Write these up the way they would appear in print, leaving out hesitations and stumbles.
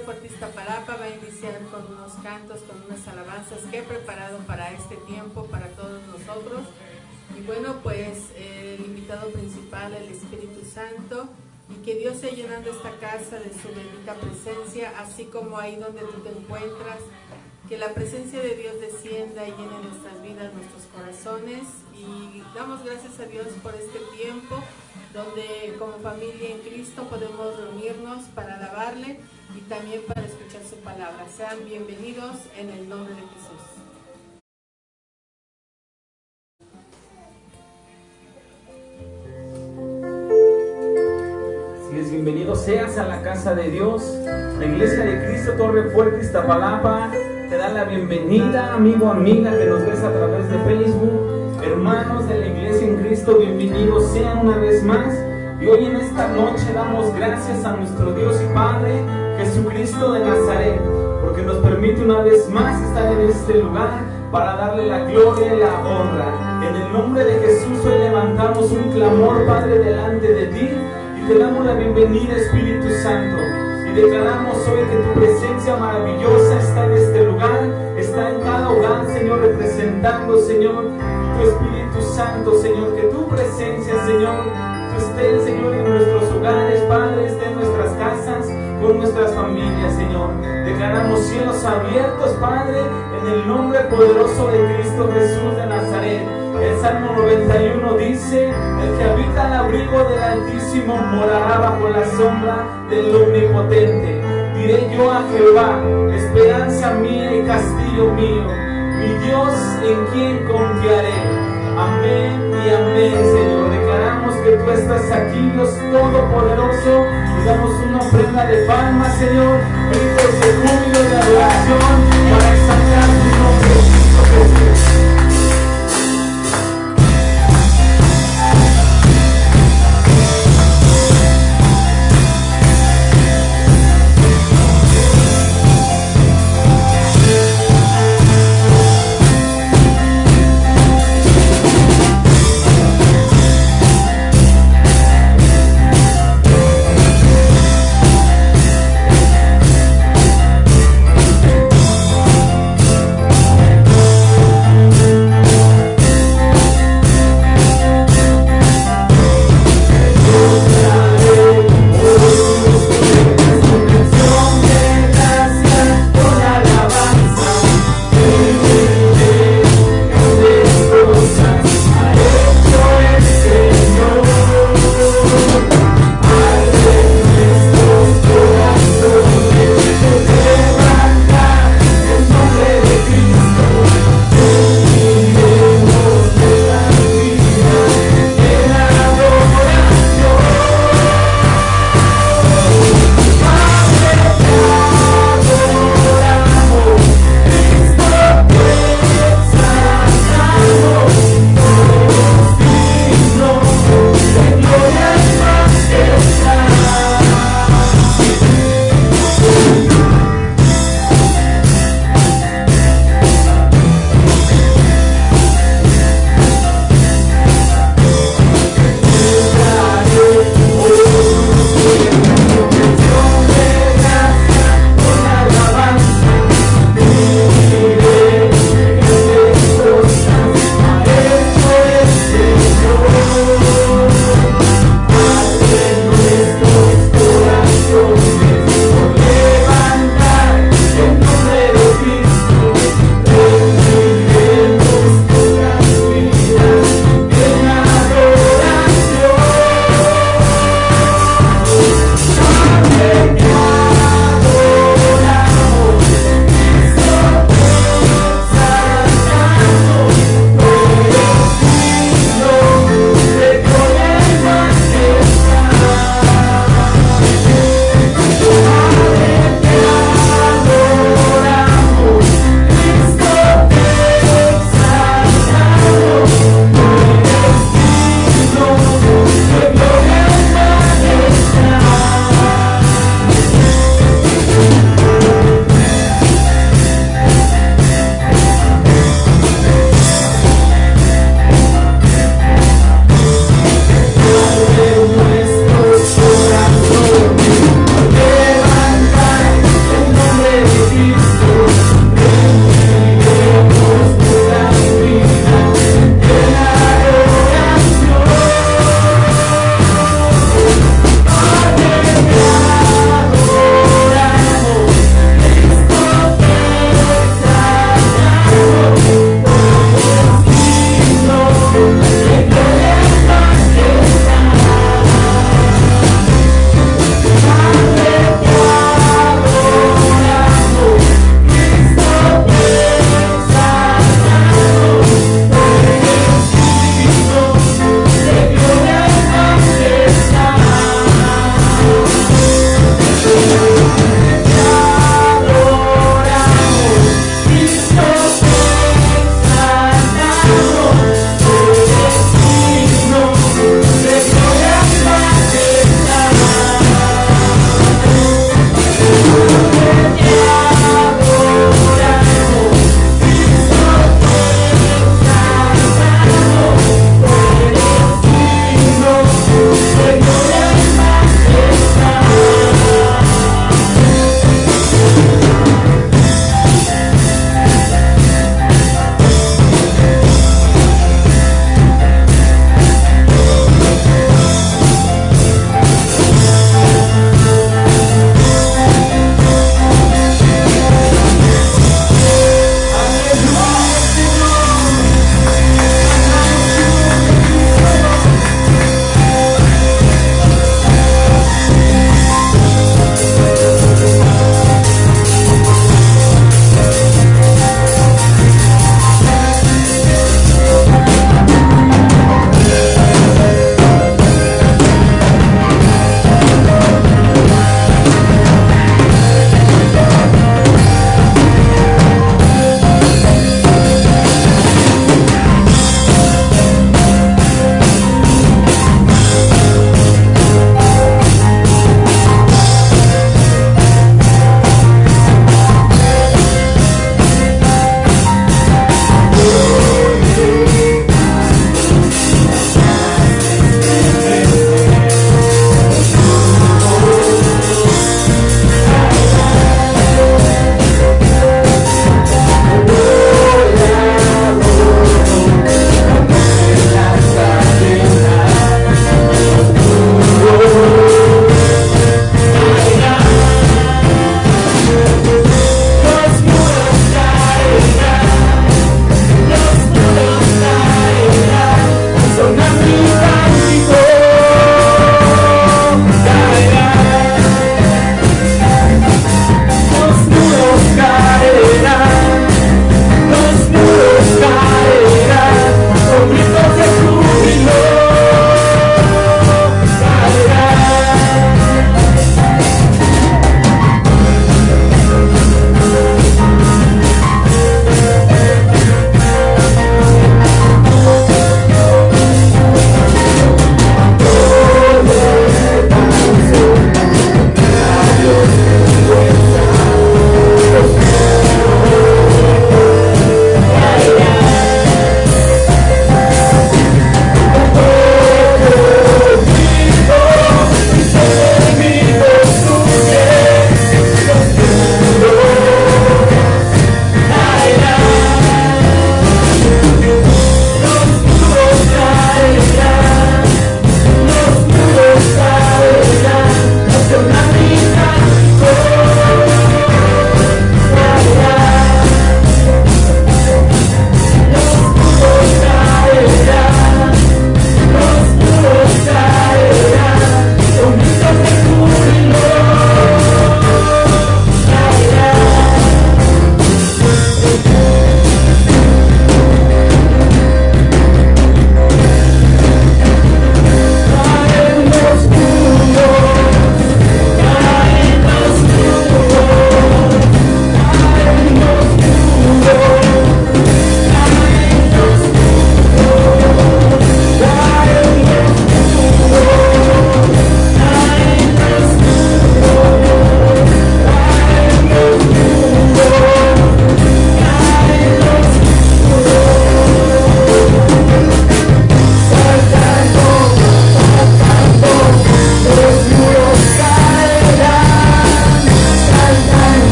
Ministerios Fuerte Iztapalapa va a iniciar con unos cantos, con unas alabanzas que he preparado para este tiempo, para todos nosotros. Y bueno, pues el invitado principal, el Espíritu Santo, y que Dios sea llenando esta casa de su bendita presencia, así como ahí donde tú te encuentras, que la presencia de Dios descienda y llene nuestras vidas, nuestros corazones, y damos gracias a Dios por este tiempo, donde como familia en Cristo podemos reunirnos para alabarle y también para escuchar su palabra. Sean bienvenidos en el nombre de Jesús. Bienvenido seas a la casa de Dios. La Iglesia de Cristo Torre Fuerte Iztapalapa te da la bienvenida, amigo, amiga que nos ves a través de Facebook. Hermanos de la Iglesia en Cristo, bienvenidos sean una vez más. Y hoy en esta noche damos gracias a nuestro Dios y Padre Jesucristo de Nazaret, porque nos permite una vez más estar en este lugar para darle la gloria y la honra. En el nombre de Jesús hoy levantamos un clamor, Padre, delante de ti. Te damos la bienvenida, Espíritu Santo, y declaramos hoy que tu presencia maravillosa está en este lugar, está en cada hogar, Señor, representando, Señor, tu Espíritu Santo, Señor, que tu presencia, Señor, esté, Señor, en nuestros hogares, Padre, esté en nuestras casas, con nuestras familias, Señor. Declaramos cielos abiertos, Padre, en el nombre poderoso de Cristo Jesús de Nazaret. El Salmo 91 dice: el que habita al abrigo del Altísimo morará bajo la sombra del Omnipotente. Diré yo a Jehová, esperanza mía y castillo mío, mi Dios en quien confiaré. Amén y amén, Señor. Declaramos que tú estás aquí, Dios Todopoderoso. Te damos una ofrenda de palmas, Señor, gritos de júbilo y de adoración para exaltar tu nombre, Cristo Jesús.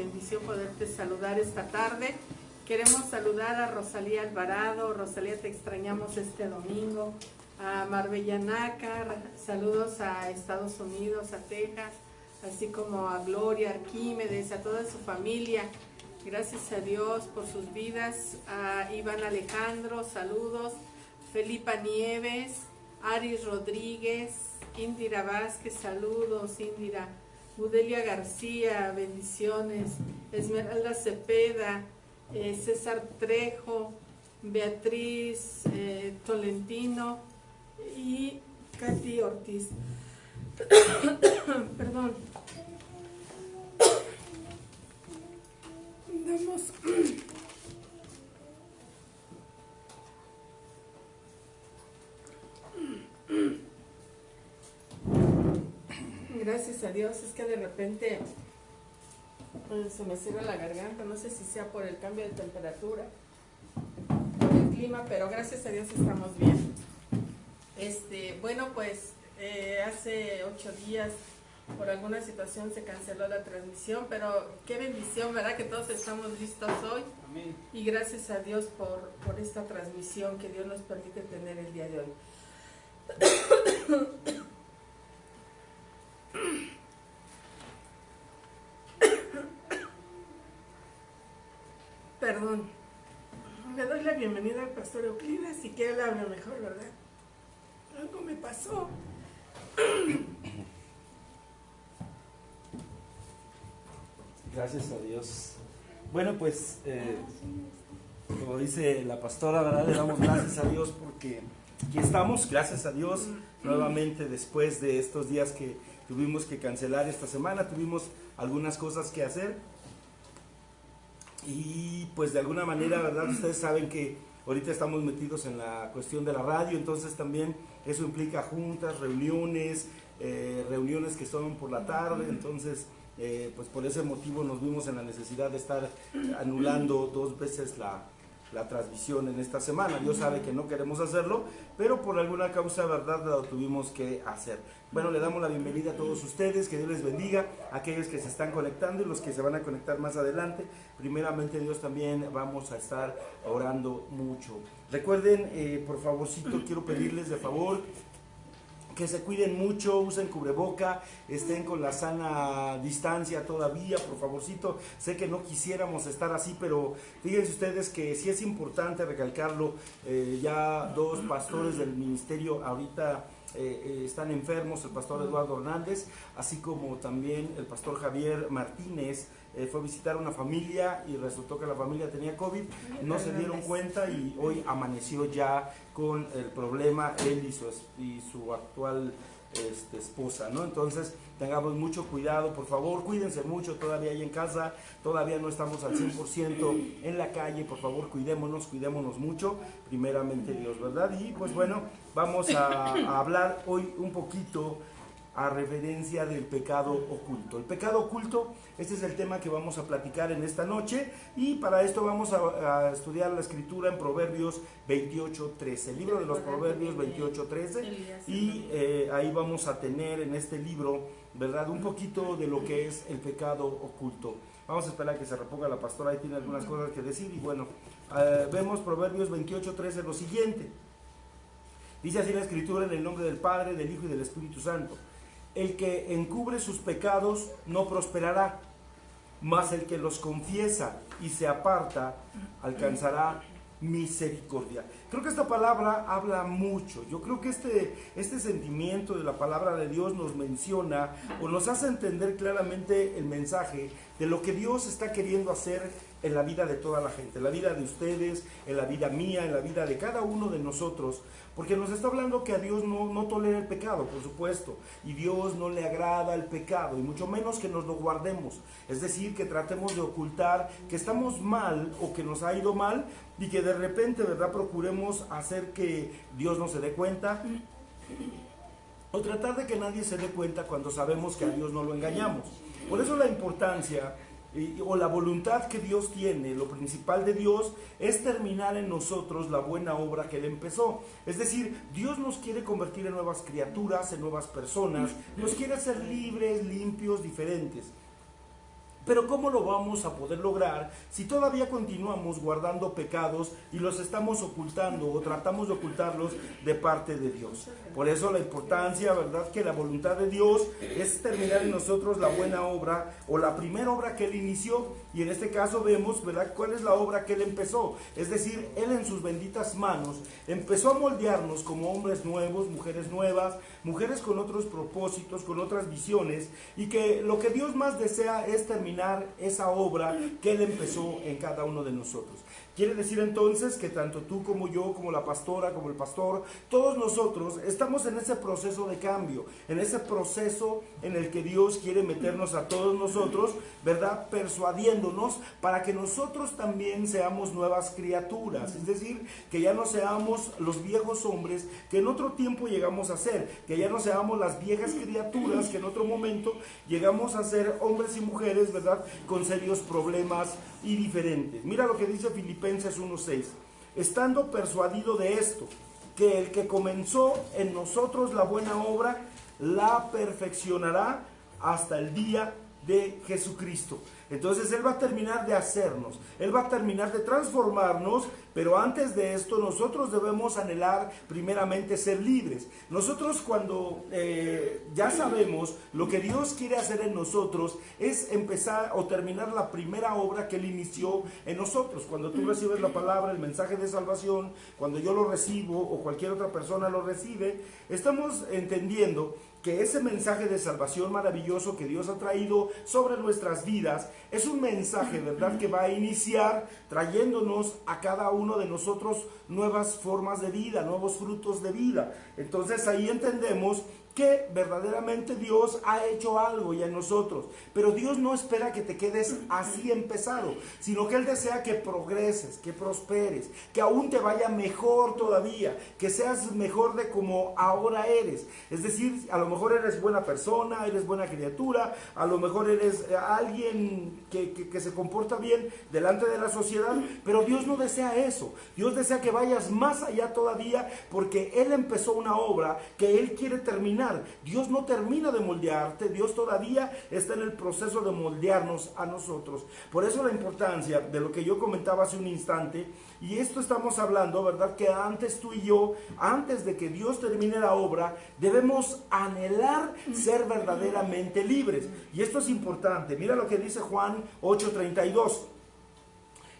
bendición poderte saludar esta tarde. Queremos saludar a Rosalía Alvarado. Rosalía, te extrañamos este domingo. A Marbella Nácar, saludos a Estados Unidos, a Texas, así como a Gloria Arquímedes, a toda su familia. Gracias a Dios por sus vidas. A Iván Alejandro, saludos. Felipa Nieves, Aris Rodríguez, Indira Vázquez, saludos Indira. Budelia García, bendiciones. Esmeralda Cepeda, César Trejo, Beatriz Tolentino y Katy Ortiz. Perdón. Damos gracias a Dios. Es que de repente se me cierra la garganta, no sé si sea por el cambio de temperatura, por el clima, pero gracias a Dios estamos bien. Bueno, pues hace 8 días por alguna situación se canceló la transmisión, pero qué bendición, ¿verdad? Que todos estamos listos hoy. Amén. Y gracias a Dios por esta transmisión que Dios nos permite tener el día de hoy. Perdón. Le doy la bienvenida al pastor Euclides y que él hable mejor, ¿verdad? Algo me pasó. Gracias a Dios. Bueno, pues, como dice la pastora, ¿verdad? Le damos gracias a Dios porque aquí estamos, gracias a Dios, nuevamente después de estos días que tuvimos que cancelar esta semana, tuvimos algunas cosas que hacer y pues de alguna manera, ¿verdad? Ustedes saben que ahorita estamos metidos en la cuestión de la radio, entonces también eso implica juntas, reuniones que son por la tarde, entonces pues por ese motivo nos vimos en la necesidad de estar anulando 2 veces la transmisión en esta semana. Dios sabe que no queremos hacerlo, pero por alguna causa, verdad, lo tuvimos que hacer. Bueno, le damos la bienvenida a todos ustedes, que Dios les bendiga, a aquellos que se están conectando y los que se van a conectar más adelante. Primeramente Dios, también vamos a estar orando mucho. Recuerden, por favorcito, quiero pedirles de favor que se cuiden mucho, usen cubreboca, estén con la sana distancia todavía, por favorcito. Sé que no quisiéramos estar así, pero fíjense ustedes que sí es importante recalcarlo. Ya 2 pastores del ministerio ahorita están enfermos, el pastor Eduardo Hernández, así como también el pastor Javier Martínez. Fue a visitar a una familia y resultó que la familia tenía COVID, no se dieron cuenta y hoy amaneció ya con el problema él y su actual esposa, ¿no? Entonces tengamos mucho cuidado, por favor, cuídense mucho todavía ahí en casa, todavía no estamos al 100% en la calle, por favor, cuidémonos mucho, primeramente Dios, ¿verdad? Y pues bueno, vamos a hablar hoy un poquito a referencia del pecado oculto. El pecado oculto, este es el tema que vamos a platicar en esta noche, y para esto vamos a estudiar la escritura en Proverbios 28:13, el libro de los Proverbios 28:13, y ahí vamos a tener en este libro, ¿verdad?, un poquito de lo que es el pecado oculto. Vamos a esperar a que se reponga la pastora, ahí tiene algunas cosas que decir, y bueno, vemos Proverbios 28:13 lo siguiente. Dice así la escritura: en el nombre del Padre, del Hijo y del Espíritu Santo. El que encubre sus pecados no prosperará, mas el que los confiesa y se aparta alcanzará misericordia. Creo que esta palabra habla mucho. Yo creo que este sentimiento de la palabra de Dios nos menciona o nos hace entender claramente el mensaje de lo que Dios está queriendo hacer en la vida de toda la gente, en la vida de ustedes, en la vida mía, en la vida de cada uno de nosotros, porque nos está hablando que a Dios no tolera el pecado, por supuesto, y Dios no le agrada el pecado, y mucho menos que nos lo guardemos, es decir, que tratemos de ocultar que estamos mal o que nos ha ido mal, y que de repente, ¿verdad?, procuremos hacer que Dios no se dé cuenta, o tratar de que nadie se dé cuenta cuando sabemos que a Dios no lo engañamos. Por eso la importancia o la voluntad que Dios tiene, lo principal de Dios es terminar en nosotros la buena obra que Él empezó. Es decir, Dios nos quiere convertir en nuevas criaturas, en nuevas personas, nos quiere hacer libres, limpios, diferentes. Pero ¿cómo lo vamos a poder lograr si todavía continuamos guardando pecados y los estamos ocultando o tratamos de ocultarlos de parte de Dios? Por eso la importancia, ¿verdad?, que la voluntad de Dios es terminar en nosotros la buena obra o la primera obra que Él inició. Y en este caso vemos, ¿verdad?, cuál es la obra que Él empezó. Es decir, Él en sus benditas manos empezó a moldearnos como hombres nuevos, mujeres nuevas, mujeres con otros propósitos, con otras visiones, y que lo que Dios más desea es terminar esa obra que Él empezó en cada uno de nosotros. Quiere decir entonces que tanto tú como yo, como la pastora, como el pastor, todos nosotros estamos en ese proceso de cambio, en ese proceso en el que Dios quiere meternos a todos nosotros, ¿verdad?, persuadiéndonos para que nosotros también seamos nuevas criaturas, es decir, que ya no seamos los viejos hombres que en otro tiempo llegamos a ser, que ya no seamos las viejas criaturas que en otro momento llegamos a ser hombres y mujeres, ¿verdad?, con serios problemas y diferentes. Mira lo que dice Filipenses 1:6. Estando persuadido de esto, que el que comenzó en nosotros la buena obra, la perfeccionará hasta el día de Jesucristo. Entonces Él va a terminar de hacernos, Él va a terminar de transformarnos, pero antes de esto nosotros debemos anhelar primeramente ser libres. Nosotros cuando ya sabemos lo que Dios quiere hacer en nosotros es empezar o terminar la primera obra que Él inició en nosotros. Cuando tú recibes la palabra, el mensaje de salvación, cuando yo lo recibo o cualquier otra persona lo recibe, estamos entendiendo que ese mensaje de salvación maravilloso que Dios ha traído sobre nuestras vidas es un mensaje, ¿verdad?, que va a iniciar trayéndonos a cada uno de nosotros nuevas formas de vida, nuevos frutos de vida. Entonces ahí entendemos que verdaderamente Dios ha hecho algo ya en nosotros, pero Dios no espera que te quedes así empezado, sino que Él desea que progreses, que prosperes, que aún te vaya mejor todavía, que seas mejor de como ahora eres. Es decir, a lo mejor eres buena persona, eres buena criatura, a lo mejor eres alguien que se comporta bien delante de la sociedad, pero Dios no desea eso. Dios desea que vayas más allá todavía, porque Él empezó una obra que Él quiere terminar. Dios no termina de moldearte, Dios todavía está en el proceso de moldearnos a nosotros. Por eso la importancia de lo que yo comentaba hace un instante, y esto estamos hablando, ¿verdad?, que antes tú y yo, antes de que Dios termine la obra, debemos anhelar ser verdaderamente libres. Y esto es importante. Mira lo que dice Juan 8:32.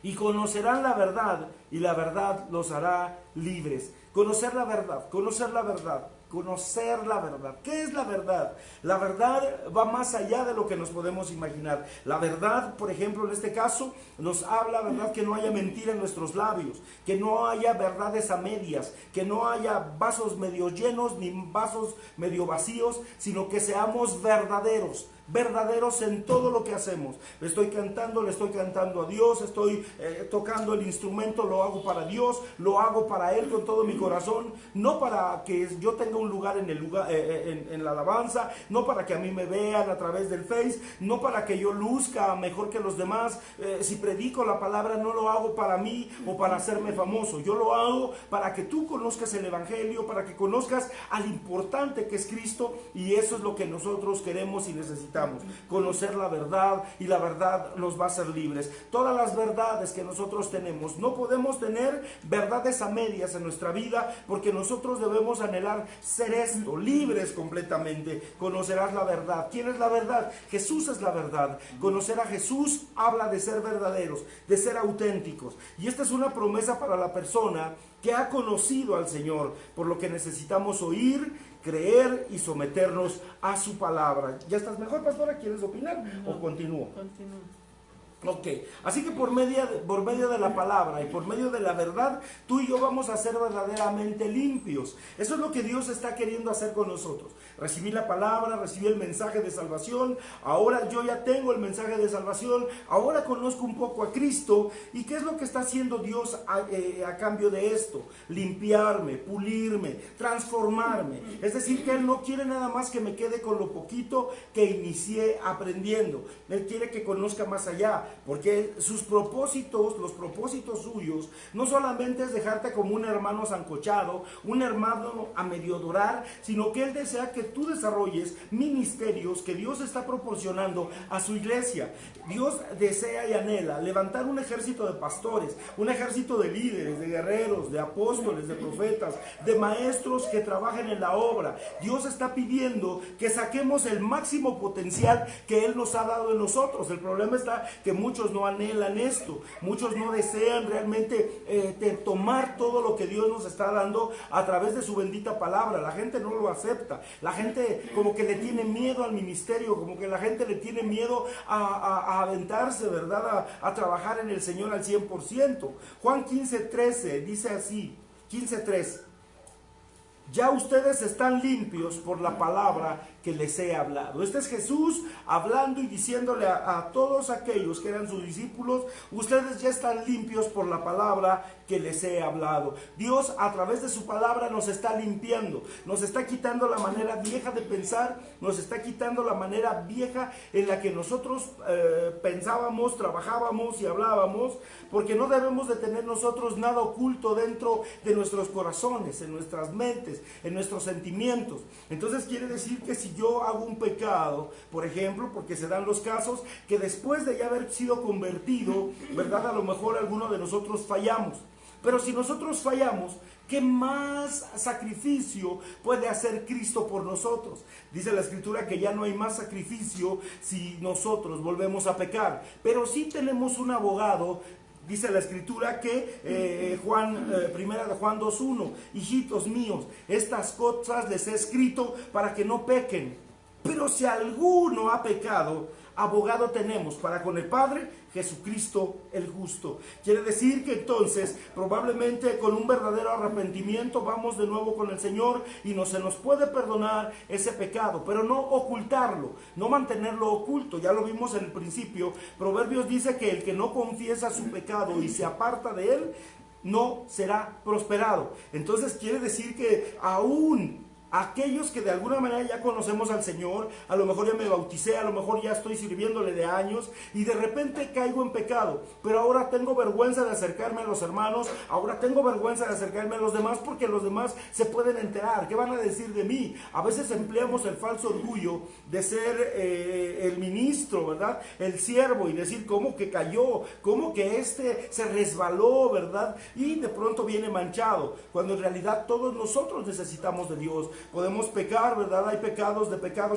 Y conocerán la verdad, y la verdad los hará libres. Conocer la verdad, conocer la verdad. Conocer la verdad. ¿Qué es la verdad? La verdad va más allá de lo que nos podemos imaginar. La verdad, por ejemplo, en este caso, nos habla, ¿verdad?, que no haya mentira en nuestros labios, que no haya verdades a medias, que no haya vasos medio llenos ni vasos medio vacíos, sino que seamos verdaderos. Verdaderos en todo lo que hacemos. Le estoy cantando a Dios, estoy tocando el instrumento, lo hago para Dios, lo hago para Él con todo mi corazón, no para que yo tenga un lugar en la alabanza, no para que a mí me vean a través del Face, no para que yo luzca mejor que los demás. Si predico la palabra, no lo hago para mí o para hacerme famoso, yo lo hago para que tú conozcas el Evangelio, para que conozcas al importante que es Cristo, y eso es lo que nosotros queremos y necesitamos. Conocer la verdad, y la verdad nos va a hacer libres. Todas las verdades que nosotros tenemos, no podemos tener verdades a medias en nuestra vida, porque nosotros debemos anhelar ser esto, libres completamente. Conocerás la verdad. ¿Quién es la verdad? Jesús es la verdad. Conocer a Jesús habla de ser verdaderos, de ser auténticos, y esta es una promesa para la persona que ha conocido al Señor, por lo que necesitamos oír, creer y someternos a su palabra. ¿Ya estás mejor, pastora? ¿Quieres opinar? No, ¿O continúo? Continúa. Ok, así que por medio de la palabra y por medio de la verdad, tú y yo vamos a ser verdaderamente limpios. Eso es lo que Dios está queriendo hacer con nosotros. Recibí la palabra, recibí el mensaje de salvación, ahora yo ya tengo el mensaje de salvación, ahora conozco un poco a Cristo. ¿Y qué es lo que está haciendo Dios a cambio de esto? Limpiarme, pulirme, transformarme. Es decir, que Él no quiere nada más que me quede con lo poquito que inicié aprendiendo. Él quiere que conozca más allá. porque sus propósitos, los propósitos suyos, no solamente es dejarte como un hermano sancochado, un hermano a medio dorar, sino que Él desea que tú desarrolles ministerios que Dios está proporcionando a su iglesia. Dios desea y anhela levantar un ejército de pastores, un ejército de líderes, de guerreros, de apóstoles, de profetas, de maestros que trabajen en la obra. Dios está pidiendo que saquemos el máximo potencial que Él nos ha dado en nosotros. El problema está que muchos no anhelan esto, muchos no desean realmente tomar todo lo que Dios nos está dando a través de su bendita palabra. La gente no lo acepta, la gente como que le tiene miedo al ministerio, como que la gente le tiene miedo a aventarse, ¿verdad? A trabajar en el Señor al 100%. Juan 15:13 dice así, 15:3: ya ustedes están limpios por la palabra que les he hablado. Este es Jesús hablando y diciéndole a todos aquellos que eran sus discípulos: ustedes ya están limpios por la palabra que les he hablado. Dios a través de su palabra nos está limpiando, nos está quitando la manera vieja de pensar, nos está quitando la manera vieja en la que nosotros pensábamos, trabajábamos y hablábamos, porque no debemos de tener nosotros nada oculto dentro de nuestros corazones, en nuestras mentes, en nuestros sentimientos. Entonces quiere decir que si yo hago un pecado, por ejemplo, porque se dan los casos que después de ya haber sido convertido, ¿verdad? A lo mejor alguno de nosotros fallamos. Pero si nosotros fallamos, ¿qué más sacrificio puede hacer Cristo por nosotros? Dice la Escritura que ya no hay más sacrificio si nosotros volvemos a pecar. Pero sí tenemos un abogado. Dice la Escritura que primera de Juan 2:1: hijitos míos, estas cosas les he escrito para que no pequen. Pero si alguno ha pecado, abogado tenemos para con el Padre, Jesucristo el justo. Quiere decir que entonces probablemente con un verdadero arrepentimiento vamos de nuevo con el Señor y se nos puede perdonar ese pecado, pero no ocultarlo, no mantenerlo oculto. Ya lo vimos en el principio. Proverbios dice que el que no confiesa su pecado y se aparta de él no será prosperado. Entonces quiere decir que aún aquellos que de alguna manera ya conocemos al Señor, a lo mejor ya me bauticé, a lo mejor ya estoy sirviéndole de años y de repente caigo en pecado, pero ahora tengo vergüenza de acercarme a los hermanos, ahora tengo vergüenza de acercarme a los demás porque los demás se pueden enterar. ¿Qué van a decir de mí? A veces empleamos el falso orgullo de ser el ministro, ¿verdad? El siervo, y decir cómo que cayó, cómo que se resbaló, ¿verdad? Y de pronto viene manchado, cuando en realidad todos nosotros necesitamos de Dios. Podemos pecar, ¿verdad? Hay pecados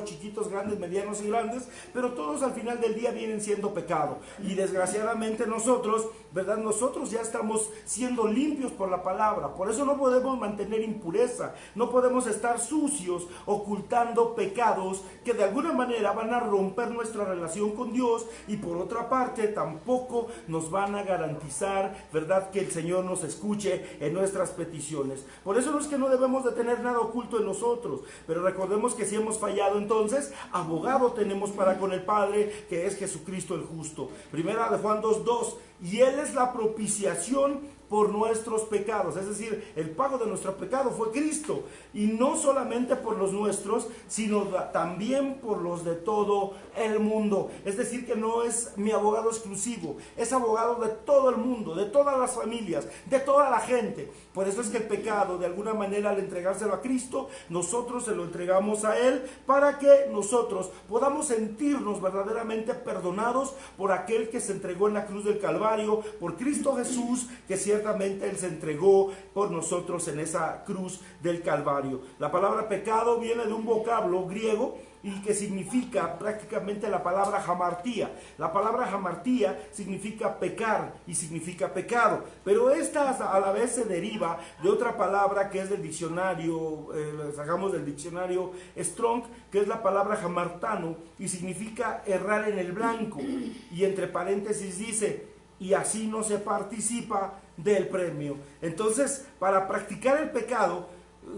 chiquitos, grandes, medianos y grandes, pero todos al final del día vienen siendo pecado. Y desgraciadamente nosotros, ¿verdad? Nosotros ya estamos siendo limpios por la palabra. Por eso no podemos mantener impureza, no podemos estar sucios, ocultando pecados que de alguna manera van a romper nuestra relación con Dios, y por otra parte tampoco nos van a garantizar, ¿verdad?, que el Señor nos escuche en nuestras peticiones. Por eso no es que no debemos de tener nada oculto en nosotros, pero recordemos que si hemos fallado, entonces abogado tenemos para con el Padre, que es Jesucristo el justo. Primera de Juan 2:2: y Él es la propiciación por nuestros pecados. Es decir, el pago de nuestro pecado fue Cristo, y no solamente por los nuestros, sino también por los de todo el mundo. Es decir, que no es mi abogado exclusivo, es abogado de todo el mundo, de todas las familias, de toda la gente. Por eso es que el pecado, de alguna manera, al entregárselo a Cristo, nosotros se lo entregamos a Él, para que nosotros podamos sentirnos verdaderamente perdonados por aquel que se entregó en la cruz del Calvario, por Cristo Jesús, que ciertamente Él se entregó por nosotros en esa cruz del Calvario. La palabra pecado viene de un vocablo griego y que significa prácticamente la palabra hamartía. La palabra hamartía significa pecar y significa pecado, pero esta a la vez se deriva de otra palabra que es del diccionario, sacamos del diccionario Strong, que es la palabra hamartano, y significa errar en el blanco, y entre paréntesis dice: y así no se participa del premio. Entonces, para practicar el pecado,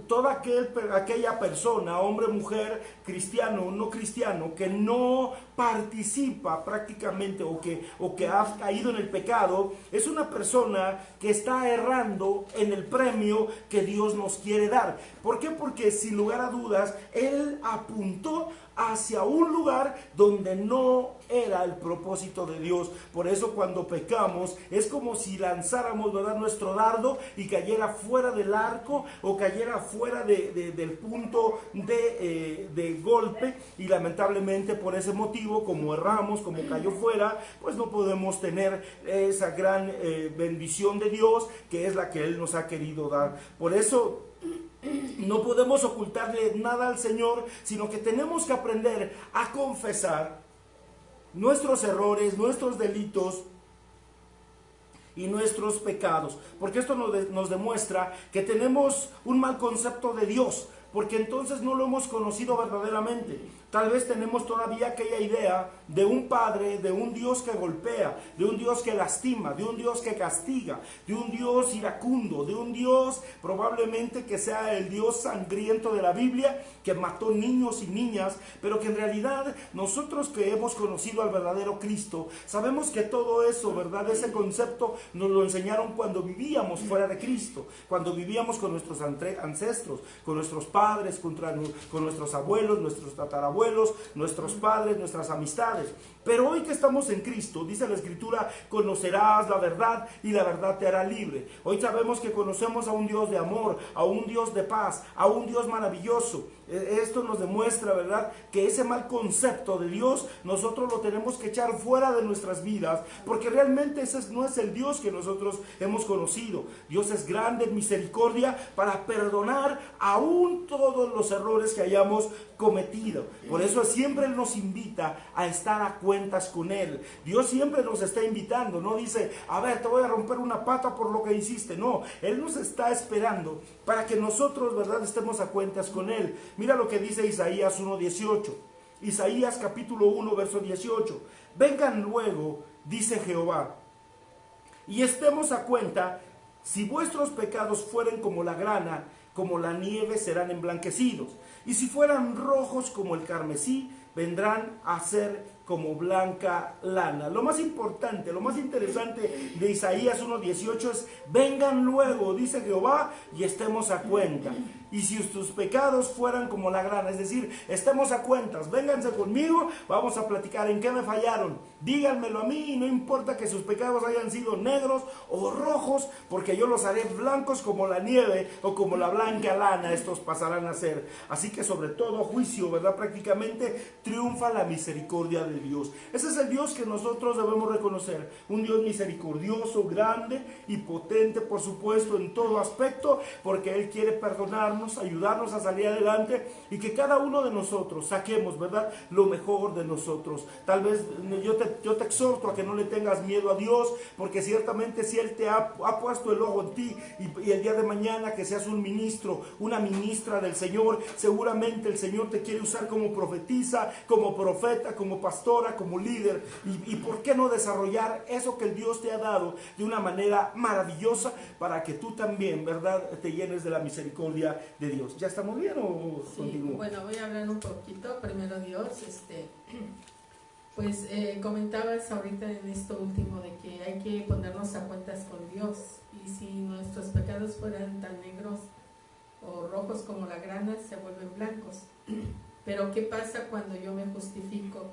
toda aquella persona, hombre, mujer, cristiano o no cristiano, que no participa prácticamente o que ha caído en el pecado, es una persona que está errando en el premio que Dios nos quiere dar. ¿Por qué? Porque sin lugar a dudas, Él apuntó hacia un lugar donde no era el propósito de Dios. Por eso cuando pecamos es como si lanzáramos, ¿verdad?, nuestro dardo y cayera fuera del arco o cayera fuera del punto de golpe, y lamentablemente por ese motivo, como erramos, como cayó fuera, pues no podemos tener esa gran bendición de Dios, que es la que Él nos ha querido dar. Por eso no podemos ocultarle nada al Señor, sino que tenemos que aprender a confesar nuestros errores, nuestros delitos y nuestros pecados, porque esto nos demuestra que tenemos un mal concepto de Dios, porque entonces no lo hemos conocido verdaderamente. Tal vez tenemos todavía aquella idea de un Padre, de un Dios que golpea, de un Dios que lastima, de un Dios que castiga, de un Dios iracundo, de un Dios probablemente que sea el Dios sangriento de la Biblia, que mató niños y niñas, pero que en realidad nosotros que hemos conocido al verdadero Cristo, sabemos que todo eso, ¿verdad?, ese concepto nos lo enseñaron cuando vivíamos fuera de Cristo, cuando vivíamos con nuestros ancestros, con nuestros padres, con nuestros abuelos, nuestros tatarabuelos, nuestros padres, nuestras amistades. Pero hoy que estamos en Cristo, dice la Escritura, conocerás la verdad y la verdad te hará libre. Hoy sabemos que conocemos a un Dios de amor, a un Dios de paz, a un Dios maravilloso. Esto nos demuestra, ¿verdad?, que ese mal concepto de Dios nosotros lo tenemos que echar fuera de nuestras vidas, porque realmente ese no es el Dios que nosotros hemos conocido. Dios es grande en misericordia para perdonar aún todos los errores que hayamos cometido. Por eso siempre Él nos invita a estar a cuentas con Él. Dios siempre nos está invitando, no dice, a ver, te voy a romper una pata por lo que hiciste. No, Él nos está esperando para que nosotros, ¿verdad?, estemos a cuentas con Él. Mira lo que dice Isaías 1:18. Isaías capítulo 1, verso 18. Vengan luego, dice Jehová, y estemos a cuenta. Si vuestros pecados fueren como la grana, como la nieve serán emblanquecidos. Y si fueran rojos como el carmesí, vendrán a ser como blanca lana. Lo más importante, lo más interesante de Isaías 1:18 es: vengan luego, dice Jehová, y estemos a cuenta. Y si tus pecados fueran como la grana, es decir, estemos a cuentas, vénganse conmigo, vamos a platicar en qué me fallaron, díganmelo a mí, y no importa que sus pecados hayan sido negros o rojos, porque yo los haré blancos como la nieve o como la blanca lana, estos pasarán a ser. Así que sobre todo juicio, ¿verdad?, prácticamente triunfa la misericordia de Dios. Ese es el Dios que nosotros debemos reconocer, un Dios misericordioso, grande y potente, por supuesto, en todo aspecto, porque Él quiere perdonarnos, ayudarnos a salir adelante, y que cada uno de nosotros saquemos, ¿verdad?, lo mejor de nosotros. Tal vez yo te exhorto a que no le tengas miedo a Dios, porque ciertamente si Él te ha puesto el ojo en ti, y el día de mañana que seas un ministro, una ministra del Señor, seguramente el Señor te quiere usar como profetisa, como profeta, como pastora, como líder, y por qué no desarrollar eso que el Dios te ha dado de una manera maravillosa, para que tú también, ¿verdad?, te llenes de la misericordia de Dios. ¿Ya estamos bien o continúo? Bueno, voy a hablar un poquito. Primero Dios, pues comentabas ahorita en esto último de que hay que ponernos a cuentas con Dios, y si nuestros pecados fueran tan negros o rojos como la grana, se vuelven blancos. Pero ¿qué pasa cuando yo me justifico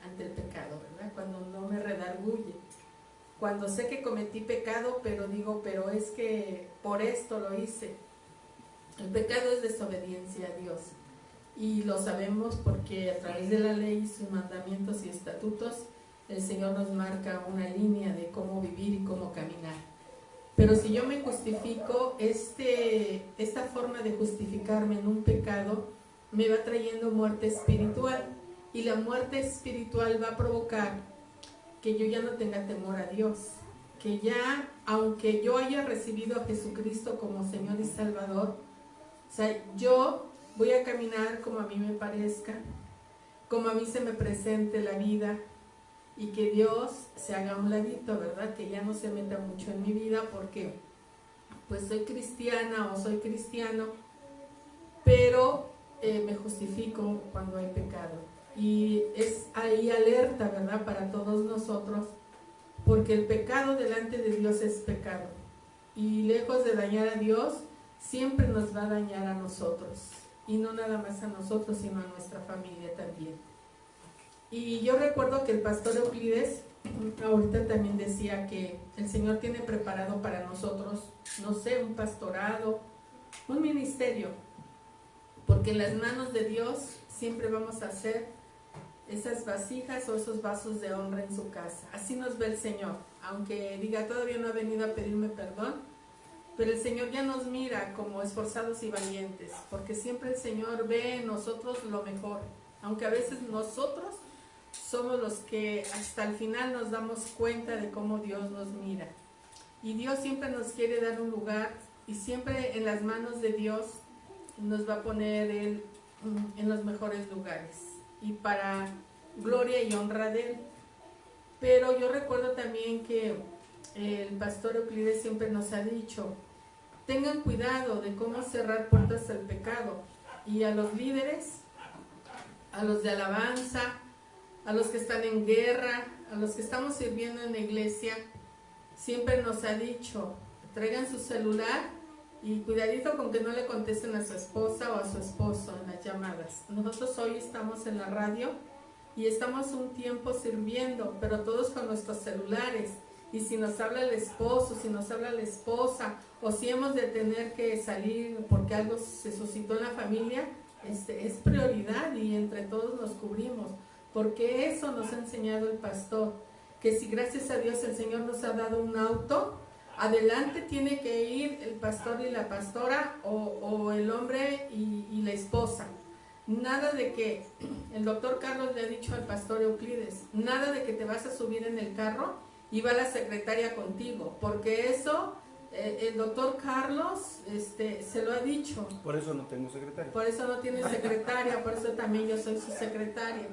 ante el pecado, ¿verdad? Cuando no me redarguye, cuando sé que cometí pecado, pero digo, pero es que por esto lo hice. El pecado es desobediencia a Dios, y lo sabemos porque a través de la ley, sus mandamientos y estatutos, el Señor nos marca una línea de cómo vivir y cómo caminar. Pero si yo me justifico, esta forma de justificarme en un pecado me va trayendo muerte espiritual, y la muerte espiritual va a provocar que yo ya no tenga temor a Dios, que ya, aunque yo haya recibido a Jesucristo como Señor y Salvador, o sea, yo voy a caminar como a mí me parezca, como a mí se me presente la vida, y que Dios se haga a un ladito, ¿verdad? Que ya no se meta mucho en mi vida, porque pues soy cristiana o soy cristiano, pero me justifico cuando hay pecado. Y es ahí alerta, ¿verdad?, para todos nosotros, porque el pecado delante de Dios es pecado, y lejos de dañar a Dios, siempre nos va a dañar a nosotros. y no nada más a nosotros, sino a nuestra familia también. Y yo recuerdo que el pastor Euclides ahorita también decía que el Señor tiene preparado para nosotros, no sé, un pastorado, un ministerio, porque en las manos de Dios siempre vamos a hacer esas vasijas o esos vasos de honra en su casa. Así nos ve el Señor, aunque diga todavía no ha venido a pedirme perdón, pero el Señor ya nos mira como esforzados y valientes, porque siempre el Señor ve en nosotros lo mejor, aunque a veces nosotros somos los que hasta el final nos damos cuenta de cómo Dios nos mira. Y Dios siempre nos quiere dar un lugar, y siempre en las manos de Dios nos va a poner Él en los mejores lugares, y para gloria y honra de Él. Pero yo recuerdo también que el pastor Euclides siempre nos ha dicho, tengan cuidado de cómo cerrar puertas al pecado, y a los líderes, a los de alabanza, a los que están en guerra, a los que estamos sirviendo en la iglesia, siempre nos ha dicho, traigan su celular y cuidadito con que no le contesten a su esposa o a su esposo en las llamadas. Nosotros hoy estamos en la radio y estamos un tiempo sirviendo, pero todos con nuestros celulares. Y si nos habla el esposo, si nos habla la esposa, o si hemos de tener que salir porque algo se suscitó en la familia, es prioridad, y entre todos nos cubrimos, porque eso nos ha enseñado el pastor, que si gracias a Dios el Señor nos ha dado un auto, adelante tiene que ir el pastor y la pastora, o el hombre y la esposa. Nada de que el doctor Carlos le ha dicho al pastor Euclides, nada de que te vas a subir en el carro y va la secretaria contigo, porque eso el doctor Carlos se lo ha dicho. Por eso no tengo secretaria. Por eso no tiene secretaria, por eso también yo soy su secretaria.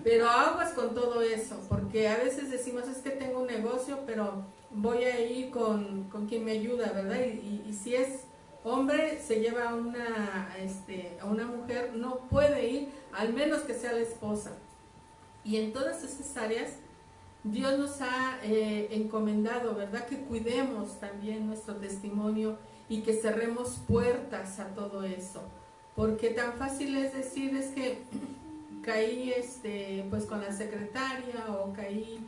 Pero aguas con todo eso, porque a veces decimos, es que tengo un negocio, pero voy a ir con quien me ayuda, ¿verdad? Y si es hombre, se lleva a una mujer, no puede ir, al menos que sea la esposa. Y en todas esas áreas, Dios nos ha encomendado, ¿verdad? Que cuidemos también nuestro testimonio y que cerremos puertas a todo eso. Porque tan fácil es decir, es que caí pues con la secretaria, o caí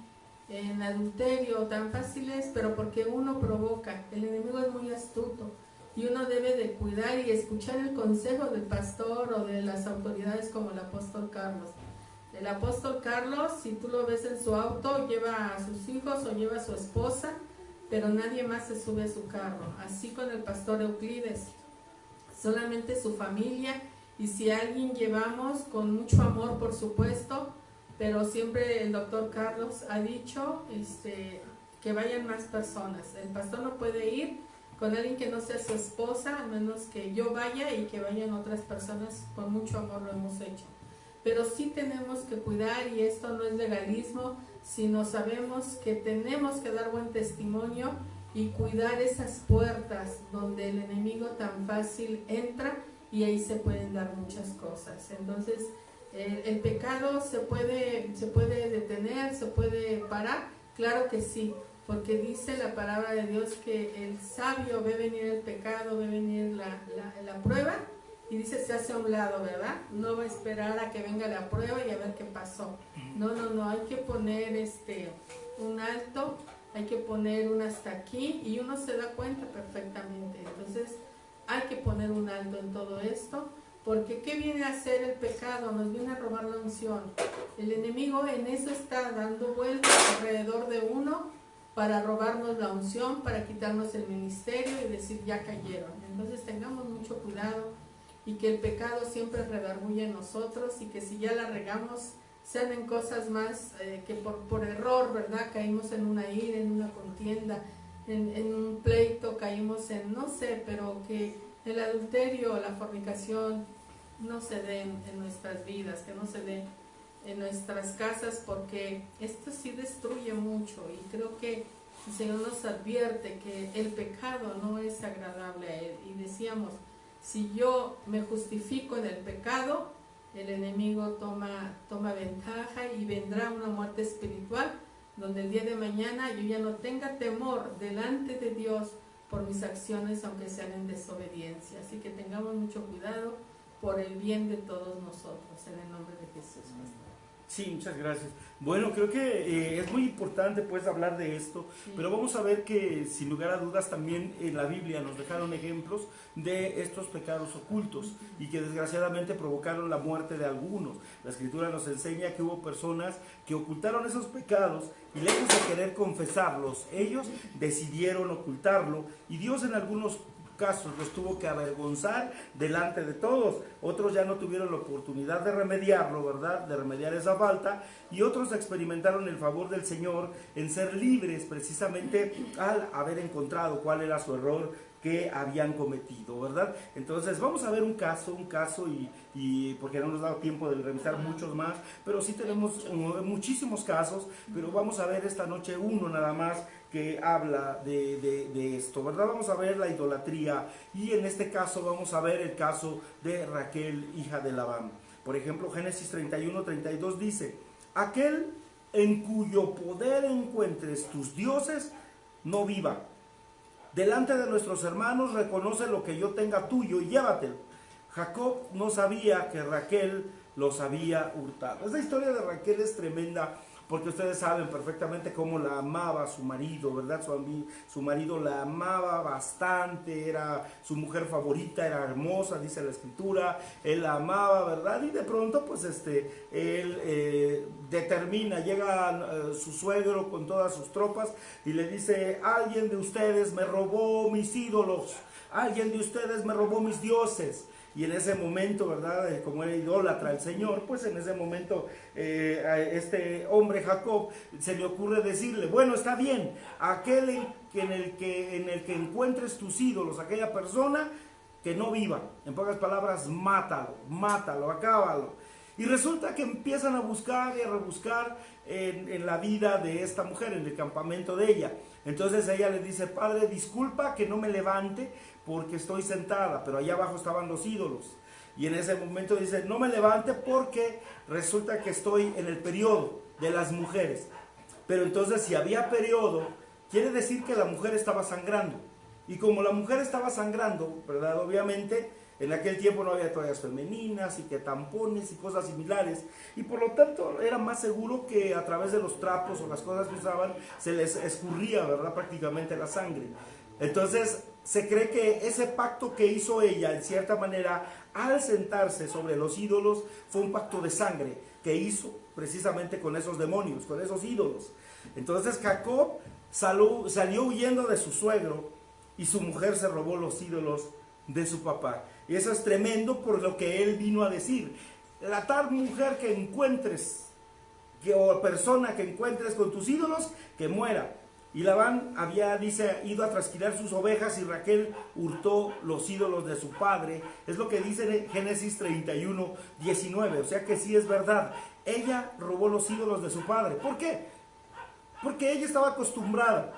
en adulterio, tan fácil es, pero porque uno provoca. El enemigo es muy astuto y uno debe de cuidar y escuchar el consejo del pastor o de las autoridades como el apóstol Carlos. El apóstol Carlos, si tú lo ves en su auto, lleva a sus hijos o lleva a su esposa, pero nadie más se sube a su carro. Así con el pastor Euclides, solamente su familia, y si a alguien llevamos con mucho amor, por supuesto, pero siempre el doctor Carlos ha dicho que vayan más personas. El pastor no puede ir con alguien que no sea su esposa, a menos que yo vaya y que vayan otras personas. Con mucho amor lo hemos hecho. Pero sí tenemos que cuidar, y esto no es legalismo, sino sabemos que tenemos que dar buen testimonio y cuidar esas puertas donde el enemigo tan fácil entra, y ahí se pueden dar muchas cosas. Entonces, el pecado se puede detener, se puede parar, claro que sí, porque dice la palabra de Dios que el sabio ve venir el pecado, ve venir la prueba, y dice se hace a un lado, ¿verdad? No va a esperar a que venga la prueba y a ver qué pasó. No, hay que poner un alto, hay que poner un hasta aquí, y uno se da cuenta perfectamente. Entonces hay que poner un alto en todo esto, porque ¿qué viene a hacer el pecado? Nos viene a robar la unción. El enemigo en eso está dando vueltas alrededor de uno para robarnos la unción, para quitarnos el ministerio y decir ya cayeron. Entonces tengamos mucho cuidado, y que el pecado siempre redarguye en nosotros, y que si ya la regamos, sean en cosas más que por error, ¿verdad? Caímos en una ira, en una contienda, en un pleito, caímos en no sé, pero que el adulterio, la fornicación no se den en nuestras vidas, que no se den en nuestras casas, porque esto sí destruye mucho, y creo que el Señor nos advierte que el pecado no es agradable a Él. Y decíamos, si yo me justifico en el pecado, el enemigo toma ventaja, y vendrá una muerte espiritual, donde el día de mañana yo ya no tenga temor delante de Dios por mis acciones, aunque sean en desobediencia. Así que tengamos mucho cuidado, por el bien de todos nosotros, en el nombre de Jesús, pastor. Sí, muchas gracias. Bueno, creo que es muy importante pues hablar de esto, Sí. pero vamos a ver que sin lugar a dudas también en la Biblia nos dejaron ejemplos de estos pecados ocultos y que desgraciadamente provocaron la muerte de algunos. La Escritura nos enseña que hubo personas que ocultaron esos pecados y lejos de querer confesarlos, ellos decidieron ocultarlo y Dios en algunos casos los tuvo que avergonzar delante de todos. Otros ya no tuvieron la oportunidad de remediarlo, ¿verdad? De remediar esa falta, y otros experimentaron el favor del Señor en ser libres precisamente al haber encontrado cuál era su error que habían cometido, ¿verdad? Entonces vamos a ver un caso y porque no nos ha dado tiempo de revisar muchos más, pero sí tenemos muchísimos casos, pero vamos a ver esta noche uno nada más que habla de esto, ¿verdad? Vamos a ver la idolatría y en este caso vamos a ver el caso de Raquel, hija de Labán. Por ejemplo, Génesis 31-32 dice: aquel en cuyo poder encuentres tus dioses, no viva. Delante de nuestros hermanos reconoce lo que yo tenga tuyo y llévatelo. Jacob no sabía que Raquel los había hurtado. Esta historia de Raquel es tremenda porque ustedes saben perfectamente cómo la amaba su marido, ¿verdad? Su marido la amaba bastante, era su mujer favorita, era hermosa, dice la Escritura, él la amaba, ¿verdad? Y de pronto, pues, él determina, llega su suegro con todas sus tropas y le dice: alguien de ustedes me robó mis ídolos, alguien de ustedes me robó mis dioses. Y en ese momento, ¿verdad? Como era idólatra el Señor, pues en ese momento a este hombre Jacob se le ocurre decirle: bueno, está bien, aquel en el que encuentres tus ídolos, aquella persona que no viva, en pocas palabras, mátalo, acábalo. Y resulta que empiezan a buscar y a rebuscar en la vida de esta mujer, en el campamento de ella. Entonces ella le dice: padre, disculpa que no me levante porque estoy sentada, pero allá abajo estaban los ídolos. Y en ese momento dice: no me levante porque resulta que estoy en el periodo de las mujeres. Pero entonces, si había periodo, quiere decir que la mujer estaba sangrando. Y como la mujer estaba sangrando, ¿verdad? Obviamente, en aquel tiempo no había toallas femeninas y que tampones y cosas similares. Y por lo tanto, era más seguro que a través de los trapos o las cosas que usaban, se les escurría, ¿verdad? Prácticamente la sangre. Entonces, se cree que ese pacto que hizo ella, en cierta manera, al sentarse sobre los ídolos, fue un pacto de sangre que hizo precisamente con esos demonios, con esos ídolos. Entonces Jacob salió huyendo de su suegro y su mujer se robó los ídolos de su papá. Y eso es tremendo por lo que él vino a decir: la tal mujer que encuentres, o persona que encuentres con tus ídolos, que muera. Y Labán había, dice, ido a trasquilar sus ovejas y Raquel hurtó los ídolos de su padre. Es lo que dice en Génesis 31-19. O sea que sí es verdad. Ella robó los ídolos de su padre. ¿Por qué? Porque ella estaba acostumbrada.